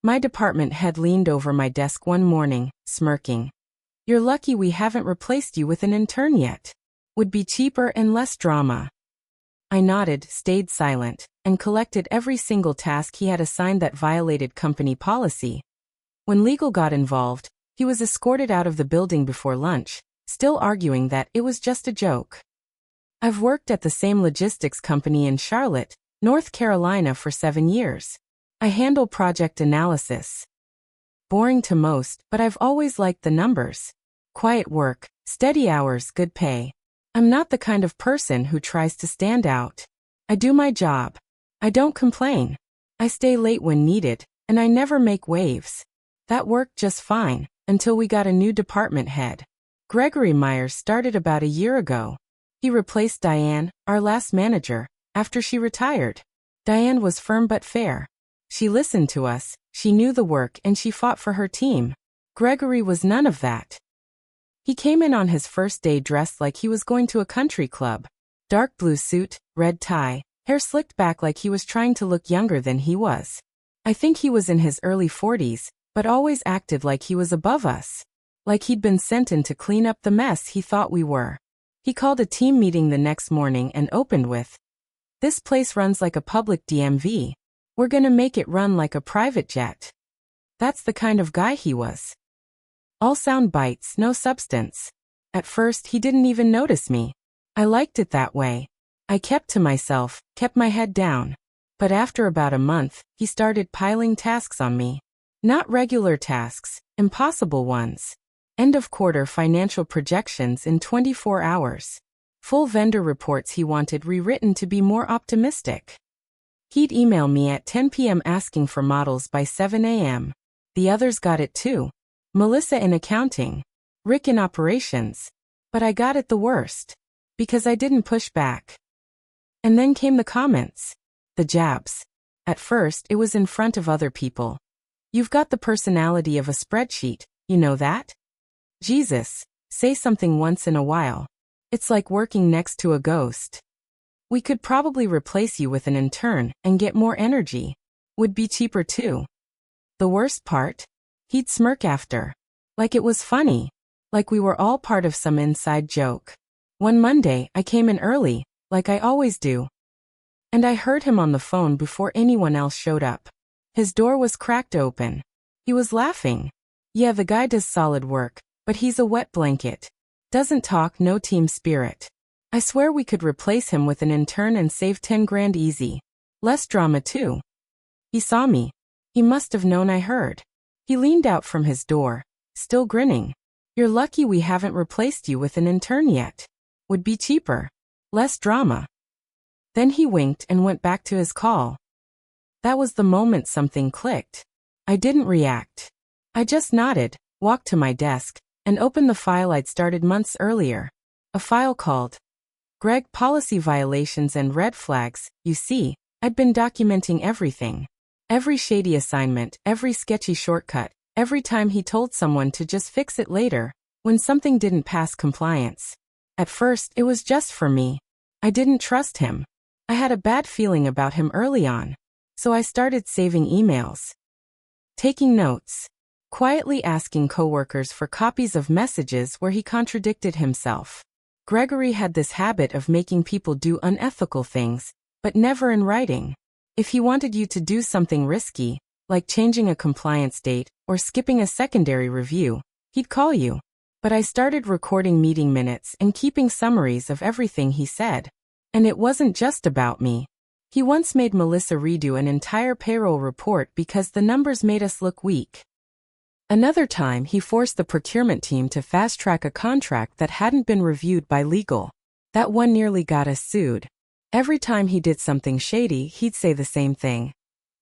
My department head leaned over my desk one morning, smirking. "You're lucky we haven't replaced you with an intern yet. Would be cheaper and less drama." I nodded, stayed silent, and collected every single task he had assigned that violated company policy. When legal got involved, he was escorted out of the building before lunch, still arguing that it was just a joke. I've worked at the same logistics company in Charlotte, North Carolina for 7 years. I handle project analysis. Boring to most, but I've always liked the numbers. Quiet work, steady hours, good pay. I'm not the kind of person who tries to stand out. I do my job. I don't complain. I stay late when needed, and I never make waves. That worked just fine, until we got a new department head. Gregory Myers started about a year ago. He replaced Diane, our last manager, after she retired. Diane was firm but fair. She listened to us, she knew the work, and she fought for her team. Gregory was none of that. He came in on his first day dressed like he was going to a country club. Dark blue suit, red tie, hair slicked back like he was trying to look younger than he was. I think he was in his early 40s, but always acted like he was above us. Like he'd been sent in to clean up the mess he thought we were. He called a team meeting the next morning and opened with, "This place runs like a public DMV. We're gonna make it run like a private jet." That's the kind of guy he was. All sound bites, no substance. At first, he didn't even notice me. I liked it that way. I kept to myself, kept my head down. But after about a month, he started piling tasks on me. Not regular tasks, impossible ones. End of quarter financial projections in 24 hours. Full vendor reports he wanted rewritten to be more optimistic. He'd email me at 10 p.m. asking for models by 7 a.m. The others got it too. Melissa in accounting, Rick in operations. But I got it the worst. Because I didn't push back. And then came the comments. The jabs. At first, it was in front of other people. "You've got the personality of a spreadsheet, you know that? Jesus, say something once in a while. It's like working next to a ghost. We could probably replace you with an intern and get more energy. Would be cheaper too." The worst part? He'd smirk after. Like it was funny. Like we were all part of some inside joke. One Monday, I came in early, like I always do. And I heard him on the phone before anyone else showed up. His door was cracked open. He was laughing. "Yeah, the guy does solid work, but he's a wet blanket. Doesn't talk, no team spirit. I swear we could replace him with an intern and save 10 grand easy. Less drama too." He saw me. He must have known I heard. He leaned out from his door, still grinning. "You're lucky we haven't replaced you with an intern yet. Would be cheaper. Less drama." Then he winked and went back to his call. That was the moment something clicked. I didn't react. I just nodded, walked to my desk, and opened the file I'd started months earlier. A file called Greg Policy Violations and Red Flags. You see, I'd been documenting everything. Every shady assignment, every sketchy shortcut, every time he told someone to just fix it later, when something didn't pass compliance. At first, it was just for me. I didn't trust him. I had a bad feeling about him early on. So I started saving emails. Taking notes. Quietly asking coworkers for copies of messages where he contradicted himself. Gregory had this habit of making people do unethical things, but never in writing. If he wanted you to do something risky, like changing a compliance date or skipping a secondary review, he'd call you. But I started recording meeting minutes and keeping summaries of everything he said. And it wasn't just about me. He once made Melissa redo an entire payroll report because the numbers made us look weak. Another time, he forced the procurement team to fast-track a contract that hadn't been reviewed by legal. That one nearly got us sued. Every time he did something shady, he'd say the same thing.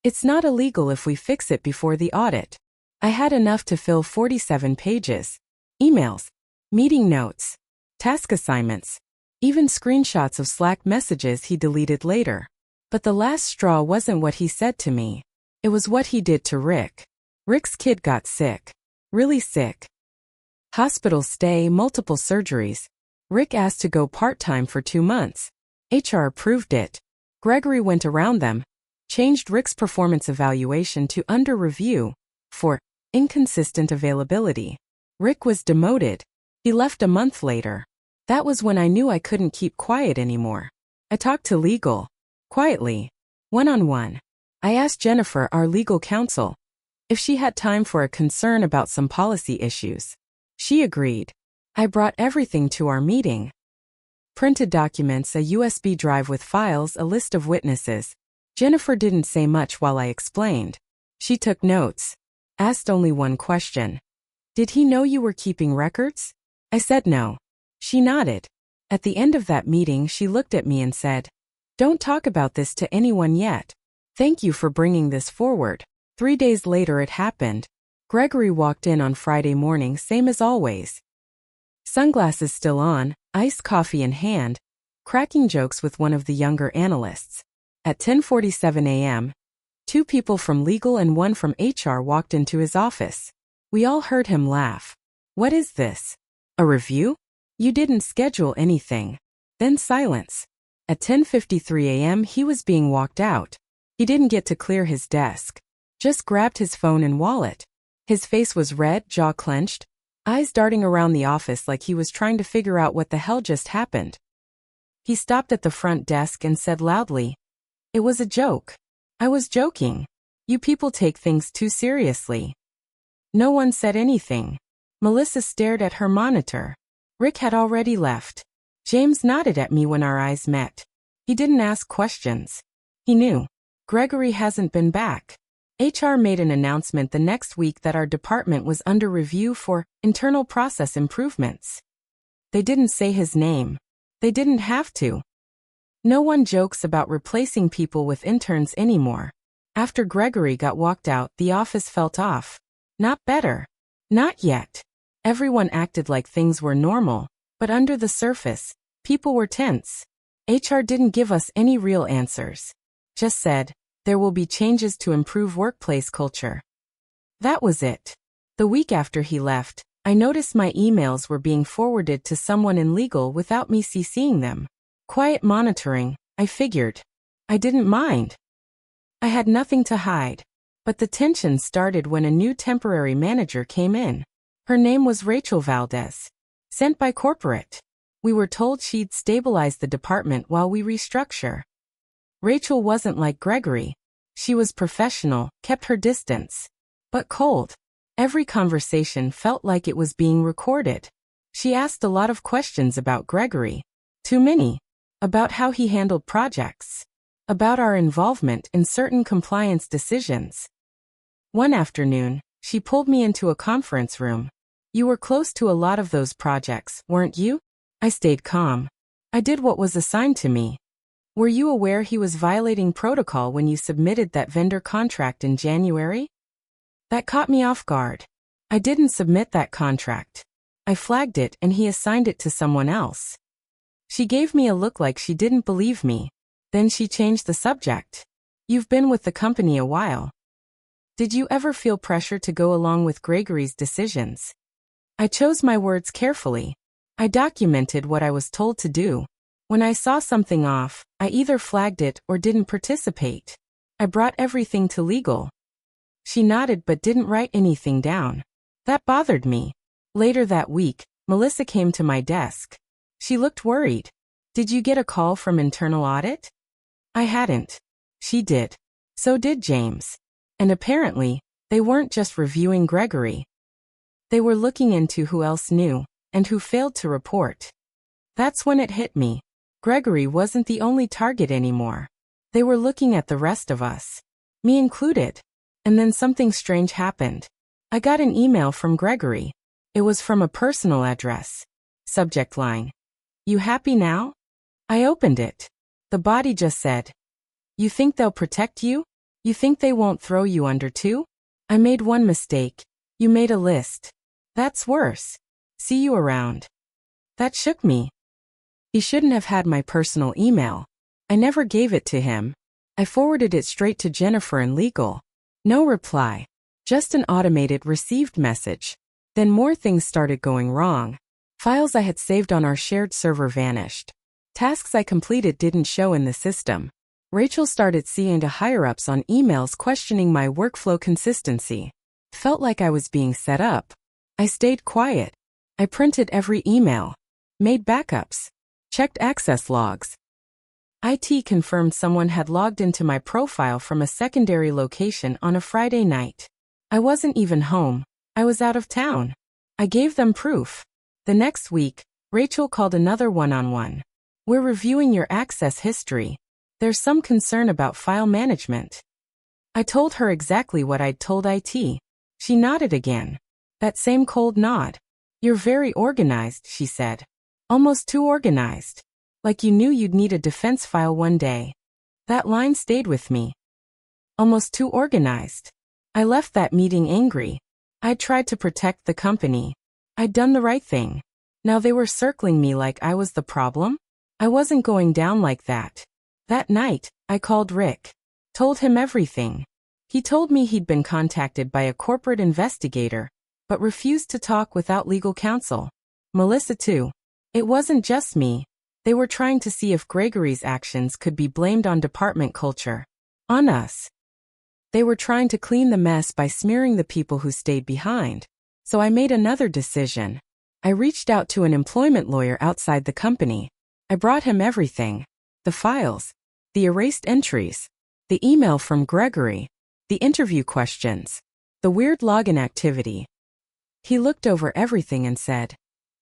"It's not illegal if we fix it before the audit." I had enough to fill 47 pages. Emails, meeting notes, task assignments, even screenshots of Slack messages he deleted later. But the last straw wasn't what he said to me. It was what he did to Rick. Rick's kid got sick. Really sick. Hospital stay, multiple surgeries. Rick asked to go part-time for 2 months. HR approved it. Gregory went around them. Changed Rick's performance evaluation to under review for inconsistent availability. Rick was demoted. He left a month later. That was when I knew I couldn't keep quiet anymore. I talked to legal. Quietly. One-on-one. I asked Jennifer, our legal counsel, if she had time for a concern about some policy issues. She agreed. I brought everything to our meeting. Printed documents, a USB drive with files, a list of witnesses. Jennifer didn't say much while I explained. She took notes. Asked only one question. Did he know you were keeping records? I said no. She nodded. At the end of that meeting, she looked at me and said, "Don't talk about this to anyone yet. Thank you for bringing this forward." 3 days later it happened. Gregory walked in on Friday morning, same as always. Sunglasses still on, iced coffee in hand, cracking jokes with one of the younger analysts. At 10:47 a.m., 2 people from legal and 1 from HR walked into his office. We all heard him laugh. "What is this? A review? You didn't schedule anything." Then silence. At 10:53 a.m. he was being walked out. He didn't get to clear his desk. Just grabbed his phone and wallet. His face was red, jaw clenched, eyes darting around the office like he was trying to figure out what the hell just happened. He stopped at the front desk and said loudly, "It was a joke. I was joking. You people take things too seriously." No one said anything. Melissa stared at her monitor. Rick had already left. James nodded at me when our eyes met. He didn't ask questions. He knew. Gregory hasn't been back. HR made an announcement the next week that our department was under review for internal process improvements. They didn't say his name. They didn't have to. No one jokes about replacing people with interns anymore. After Gregory got walked out, the office felt off. Not better. Not yet. Everyone acted like things were normal, but under the surface, people were tense. HR didn't give us any real answers. Just said, there will be changes to improve workplace culture. That was it. The week after he left, I noticed my emails were being forwarded to someone in legal without me CCing them. Quiet monitoring, I figured. I didn't mind. I had nothing to hide. But the tension started when a new temporary manager came in. Her name was Rachel Valdez. Sent by corporate. We were told she'd stabilize the department while we restructure. Rachel wasn't like Gregory. She was professional, kept her distance. But cold. Every conversation felt like it was being recorded. She asked a lot of questions about Gregory. Too many. About how he handled projects. About our involvement in certain compliance decisions. One afternoon, she pulled me into a conference room. "You were close to a lot of those projects, weren't you?" I stayed calm. "I did what was assigned to me." "Were you aware he was violating protocol when you submitted that vendor contract in January?" That caught me off guard. "I didn't submit that contract. I flagged it and he assigned it to someone else." She gave me a look like she didn't believe me. Then she changed the subject. "You've been with the company a while. Did you ever feel pressure to go along with Gregory's decisions?" I chose my words carefully. I documented what I was told to do. When I saw something off, I either flagged it or didn't participate. I brought everything to legal. She nodded but didn't write anything down. That bothered me. Later that week, Melissa came to my desk. She looked worried. "Did you get a call from internal audit?" I hadn't. She did. So did James. And apparently, they weren't just reviewing Gregory. They were looking into who else knew, and who failed to report. That's when it hit me. Gregory wasn't the only target anymore. They were looking at the rest of us. Me included. And then something strange happened. I got an email from Gregory. It was from a personal address. Subject line. "You happy now?" I opened it. The body just said, "You think they'll protect you? You think they won't throw you under too? I made one mistake. You made a list. That's worse. See you around." That shook me. He shouldn't have had my personal email. I never gave it to him. I forwarded it straight to Jennifer in legal. No reply. Just an automated received message. Then more things started going wrong. Files I had saved on our shared server vanished. Tasks I completed didn't show in the system. Rachel started seeing to higher-ups on emails questioning my workflow consistency. Felt like I was being set up. I stayed quiet. I printed every email. Made backups. Checked access logs. IT confirmed someone had logged into my profile from a secondary location on a Friday night. I wasn't even home. I was out of town. I gave them proof. The next week, Rachel called another one-on-one. We're reviewing your access history. There's some concern about file management. I told her exactly what I'd told IT. She nodded again. That same cold nod. You're very organized, she said. Almost too organized. Like you knew you'd need a defense file one day. That line stayed with me. Almost too organized. I left that meeting angry. I'd tried to protect the company. I'd done the right thing. Now they were circling me like I was the problem? I wasn't going down like that. That night, I called Rick. Told him everything. He told me he'd been contacted by a corporate investigator, but refused to talk without legal counsel. Melissa too. It wasn't just me. They were trying to see if Gregory's actions could be blamed on department culture. On us. They were trying to clean the mess by smearing the people who stayed behind. So I made another decision. I reached out to an employment lawyer outside the company. I brought him everything. The files. The erased entries. The email from Gregory. The interview questions. The weird login activity. He looked over everything and said,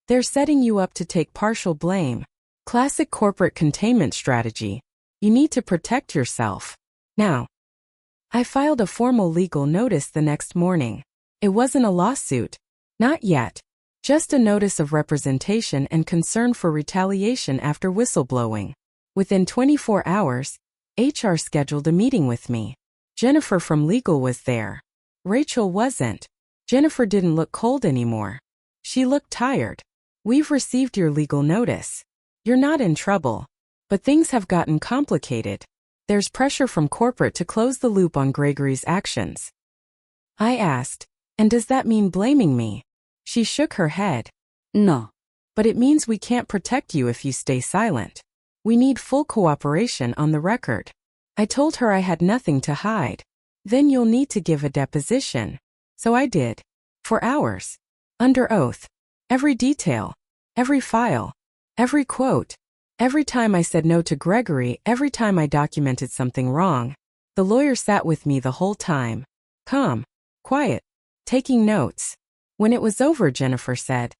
"They're setting you up to take partial blame. Classic corporate containment strategy. You need to protect yourself. Now." I filed a formal legal notice the next morning. It wasn't a lawsuit. Not yet. Just a notice of representation and concern for retaliation after whistleblowing. Within 24 hours, HR scheduled a meeting with me. Jennifer from legal was there. Rachel wasn't. Jennifer didn't look cold anymore. She looked tired. "We've received your legal notice. You're not in trouble. But things have gotten complicated. There's pressure from corporate to close the loop on Gregory's actions." I asked, "And does that mean blaming me?" She shook her head. "No. But it means we can't protect you if you stay silent. We need full cooperation on the record." I told her I had nothing to hide. "Then you'll need to give a deposition." So I did. For hours. Under oath. Every detail. Every file. Every quote. Every time I said no to Gregory, every time I documented something wrong. The lawyer sat with me the whole time. Calm. Quiet. Taking notes. When it was over, Jennifer said,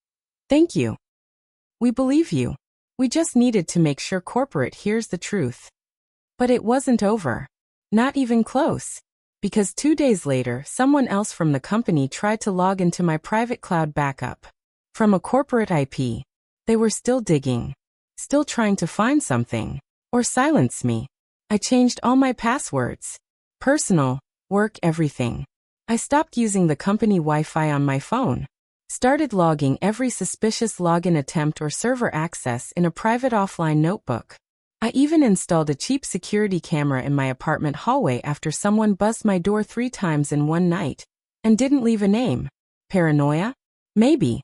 "Thank you. We believe you. We just needed to make sure corporate hears the truth." But it wasn't over. Not even close. Because 2 days later, someone else from the company tried to log into my private cloud backup. From a corporate IP. They were still digging. Still trying to find something. Or silence me. I changed all my passwords. Personal, work, everything. I stopped using the company Wi-Fi on my phone. Started logging every suspicious login attempt or server access in a private offline notebook. I even installed a cheap security camera in my apartment hallway after someone buzzed my door 3 times in one night. And didn't leave a name. Paranoia? Maybe.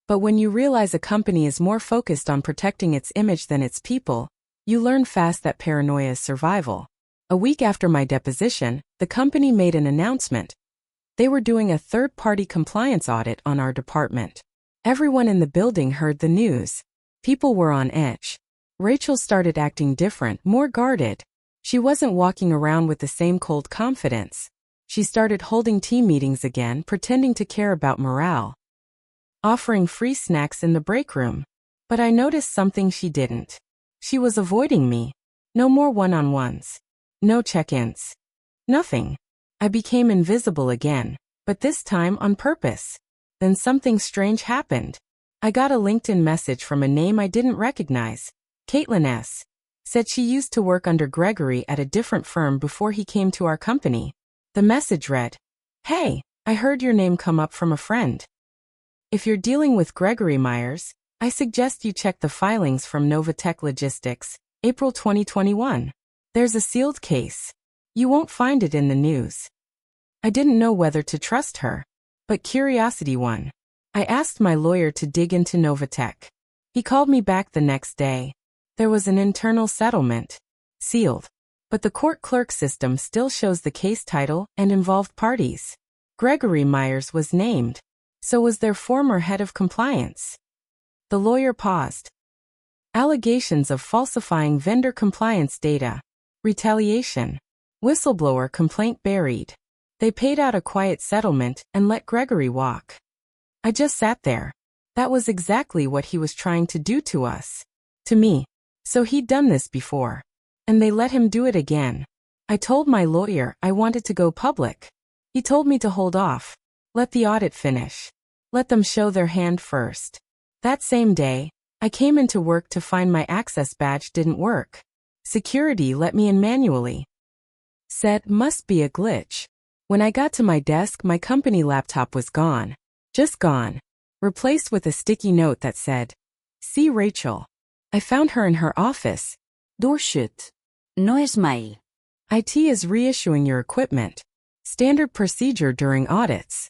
But when you realize a company is more focused on protecting its image than its people, you learn fast that paranoia is survival. A week after my deposition, the company made an announcement. They were doing a third-party compliance audit on our department. Everyone in the building heard the news. People were on edge. Rachel started acting different, more guarded. She wasn't walking around with the same cold confidence. She started holding team meetings again, pretending to care about morale. Offering free snacks in the break room. But I noticed something she didn't. She was avoiding me. No more one-on-ones. No check-ins. Nothing. I became invisible again, but this time on purpose. Then something strange happened. I got a LinkedIn message from a name I didn't recognize. Caitlin S. Said she used to work under Gregory at a different firm before he came to our company. The message read, "Hey, I heard your name come up from a friend. If you're dealing with Gregory Myers, I suggest you check the filings from Novatech Logistics, April 2021. There's a sealed case. You won't find it in the news." I didn't know whether to trust her, but curiosity won. I asked my lawyer to dig into Novatech. He called me back the next day. There was an internal settlement. Sealed. But the court clerk system still shows the case title and involved parties. Gregory Myers was named. So was their former head of compliance. The lawyer paused. Allegations of falsifying vendor compliance data. Retaliation. Whistleblower complaint buried. They paid out a quiet settlement and let Gregory walk. I just sat there. That was exactly what he was trying to do to us. To me. So he'd done this before. And they let him do it again. I told my lawyer I wanted to go public. He told me to hold off. Let the audit finish. Let them show their hand first. That same day, I came into work to find my access badge didn't work. Security let me in manually. Said must be a glitch. When I got to my desk, my company laptop was gone. Just gone. Replaced with a sticky note that said, "See Rachel." I found her in her office. Dorshut. No es mail. IT is reissuing your equipment. Standard procedure during audits.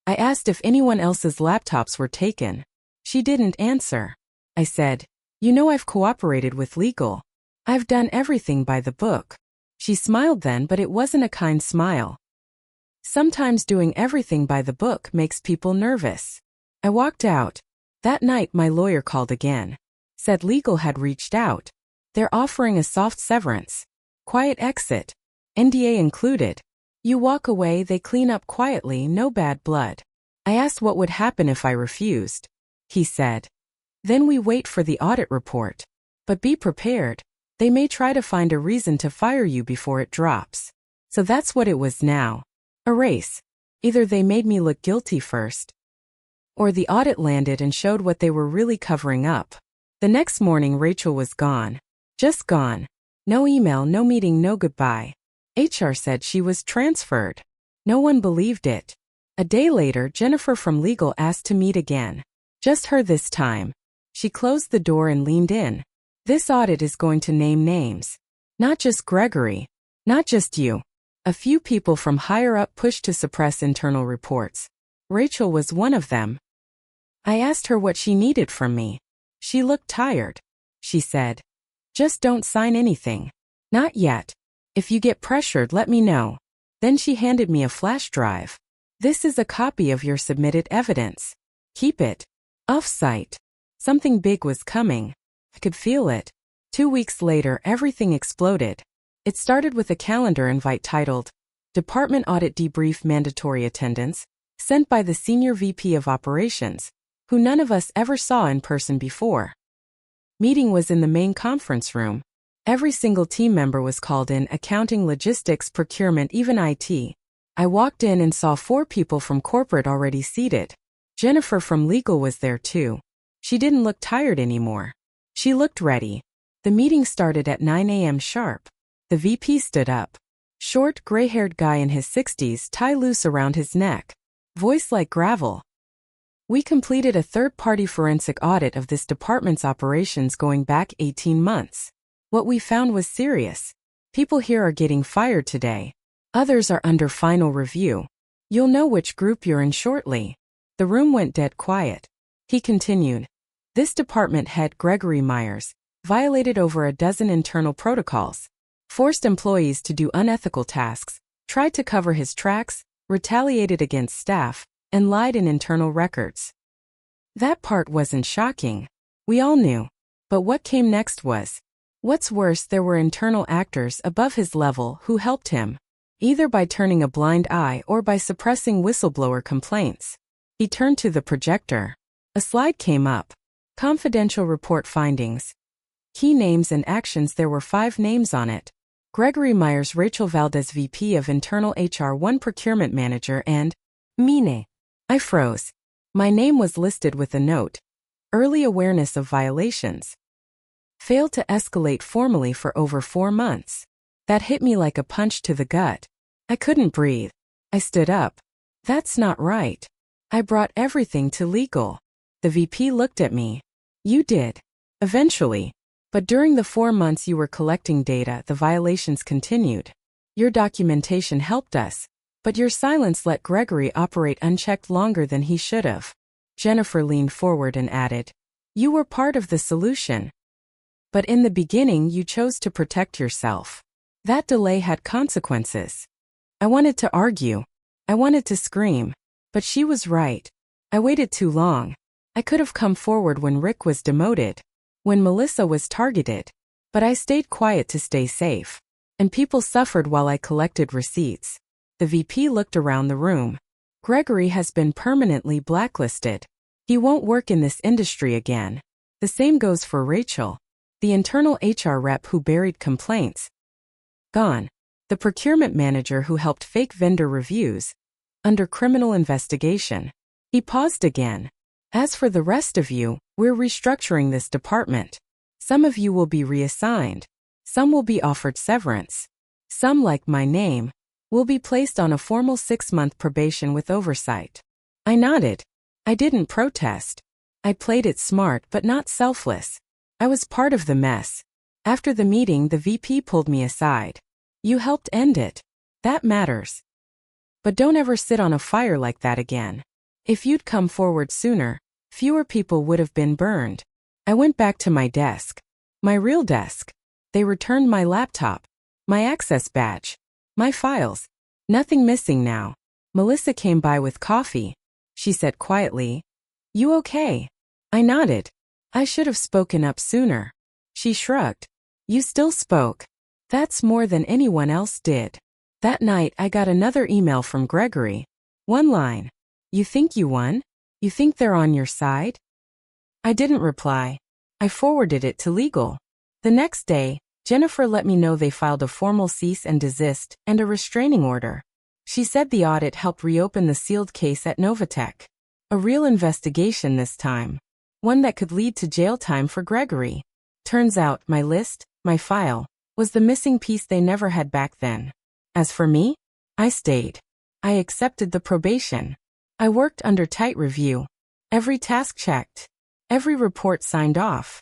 I asked if anyone else's laptops were taken. She didn't answer. I said, "You know I've cooperated with legal. I've done everything by the book." She smiled then, but it wasn't a kind smile. Sometimes doing everything by the book makes people nervous. I walked out. That night my lawyer called again. Said legal had reached out. They're offering a soft severance. Quiet exit. NDA included. You walk away, they clean up quietly, no bad blood. I asked what would happen if I refused. He said, "Then we wait for the audit report. But be prepared. They may try to find a reason to fire you before it drops." So that's what it was now. A race. Either they made me look guilty first, or the audit landed and showed what they were really covering up. The next morning Rachel was gone. Just gone. No email, no meeting, no goodbye. HR said she was transferred. No one believed it. A day later, Jennifer from legal asked to meet again. Just her this time. She closed the door and leaned in. This audit is going to name names. Not just Gregory. Not just you. A few people from higher up pushed to suppress internal reports. Rachel was one of them. I asked her what she needed from me. She looked tired. She said, "Just don't sign anything. Not yet. If you get pressured, let me know." Then she handed me a flash drive. "This is a copy of your submitted evidence. Keep it. Off-site." Something big was coming. I could feel it. 2 weeks later, everything exploded. It started with a calendar invite titled, "Department Audit Debrief Mandatory Attendance," sent by the Senior VP of Operations, who none of us ever saw in person before. Meeting was in the main conference room. Every single team member was called in: accounting, logistics, procurement, even IT. I walked in and saw 4 people from corporate already seated. Jennifer from legal was there too. She didn't look tired anymore. She looked ready. The meeting started at 9 a.m. sharp. The VP stood up. Short, gray-haired guy in his 60s, tie loose around his neck. Voice like gravel. We completed a third-party forensic audit of this department's operations going back 18 months. What we found was serious. People here are getting fired today. Others are under final review. You'll know which group you're in shortly. The room went dead quiet. He continued. This department head, Gregory Myers, violated over a dozen internal protocols, forced employees to do unethical tasks, tried to cover his tracks, retaliated against staff, and lied in internal records. That part wasn't shocking. We all knew. But what came next was, what's worse, there were internal actors above his level who helped him, either by turning a blind eye or by suppressing whistleblower complaints. He turned to the projector. A slide came up. Confidential report findings. Key names and actions. There were 5 names on it. Gregory Myers, Rachel Valdez, VP of Internal HR, 1 Procurement Manager, and Mine. I froze. My name was listed with a note. Early awareness of violations. Failed to escalate formally for over 4 months. That hit me like a punch to the gut. I couldn't breathe. I stood up. That's not right. I brought everything to legal. The VP looked at me. You did. Eventually. But during the 4 months you were collecting data, the violations continued. Your documentation helped us. But your silence let Gregory operate unchecked longer than he should have. Jennifer leaned forward and added, "You were part of the solution. But in the beginning you chose to protect yourself." That delay had consequences. I wanted to argue. I wanted to scream. But she was right. I waited too long. I could have come forward when Rick was demoted, when Melissa was targeted. But I stayed quiet to stay safe. And people suffered while I collected receipts. The VP looked around the room. Gregory has been permanently blacklisted. He won't work in this industry again. The same goes for Rachel, the internal HR rep who buried complaints. Gone. The procurement manager who helped fake vendor reviews. Under criminal investigation. He paused again. As for the rest of you, we're restructuring this department. Some of you will be reassigned. Some will be offered severance. Some, like my name, will be placed on a formal 6-month probation with oversight. I nodded. I didn't protest. I played it smart but not selfless. I was part of the mess. After the meeting, the VP pulled me aside. You helped end it. That matters. But don't ever sit on a fire like that again. If you'd come forward sooner, fewer people would have been burned. I went back to my desk. My real desk. They returned my laptop. My access badge. My files. Nothing missing now. Melissa came by with coffee. She said quietly, "You okay?" I nodded. I should have spoken up sooner. She shrugged. You still spoke. That's more than anyone else did. That night I got another email from Gregory. One line. You think you won? You think they're on your side? I didn't reply. I forwarded it to legal. The next day, Jennifer let me know they filed a formal cease and desist and a restraining order. She said the audit helped reopen the sealed case at Novatech. A real investigation this time. One that could lead to jail time for Gregory. Turns out my list, my file, was the missing piece they never had back then. As for me, I stayed. I accepted the probation. I worked under tight review. Every task checked. Every report signed off.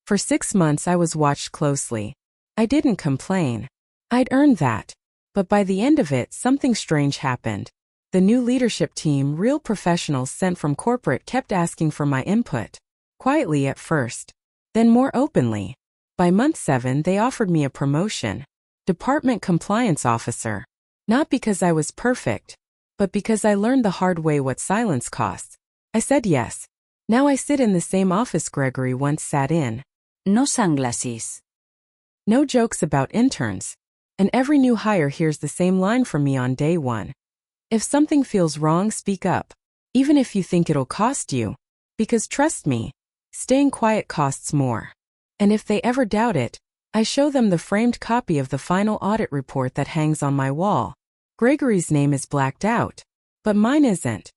For 6 months I was watched closely. I didn't complain. I'd earned that. But by the end of it, something strange happened. The new leadership team, real professionals sent from corporate, kept asking for my input. Quietly at first. Then more openly. By month 7 they offered me a promotion. Department Compliance Officer. Not because I was perfect, but because I learned the hard way what silence costs. I said yes. Now I sit in the same office Gregory once sat in. No sunglasses. No jokes about interns. And every new hire hears the same line from me on day 1. If something feels wrong, speak up. Even if you think it'll cost you. Because trust me, staying quiet costs more. And if they ever doubt it, I show them the framed copy of the final audit report that hangs on my wall. Gregory's name is blacked out. But mine isn't.